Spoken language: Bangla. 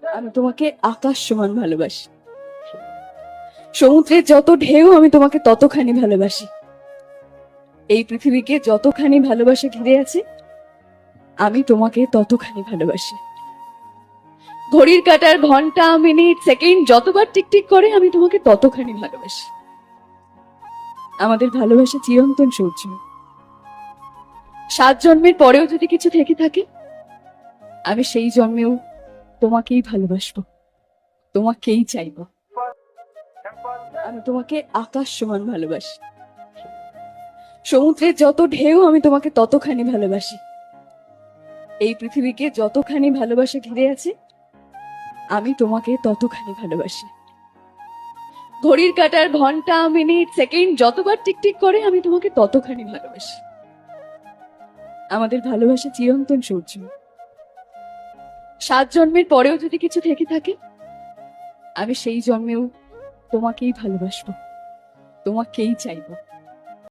আমি তোমাকে আকাশ সমান ভালোবাসি। সমুদ্রের যত ঢেউ আমি তোমাকে ততখানি ভালোবাসি। এই পৃথিবীকে যতখানি ভালোবাসা ঘিরে আছে আমি তোমাকে ততখানি ভালোবাসি। ঘড়ির কাঁটার ঘন্টা মিনিট সেকেন্ড যতবার টিকটিক করে আমি তোমাকে ততখানি ভালোবাসি। আমাদের ভালোবাসা চিরন্তন সূর্য। 7 জন্মের পরেও যদি কিছু থেকে থাকে আমি সেই জন্মেও তোমাকেই ভালোবাসবো, তোমাকেই চাইবো। আমি তোমাকে আকাশ সমান ভালোবাসি। সমুদ্রের যত ঢেউ আমি তোমাকে ততখানি ভালোবাসি। এই পৃথিবীকে যতখানি ভালোবাসা ঘিরে আছে আমি তোমাকে ততখানি ভালোবাসি। ঘড়ির কাঁটার ঘন্টা মিনিট সেকেন্ড যতবার টিকটিক করে আমি তোমাকে ততখানি ভালোবাসি। আমাদের ভালোবাসা চিরন্তন সূর্য। 7 জন্মের পরেও যদি কিছু থেকে থাকে আমি সেই জন্মেও তোমাকেই ভালোবাসবো, তোমাকেই চাইবো।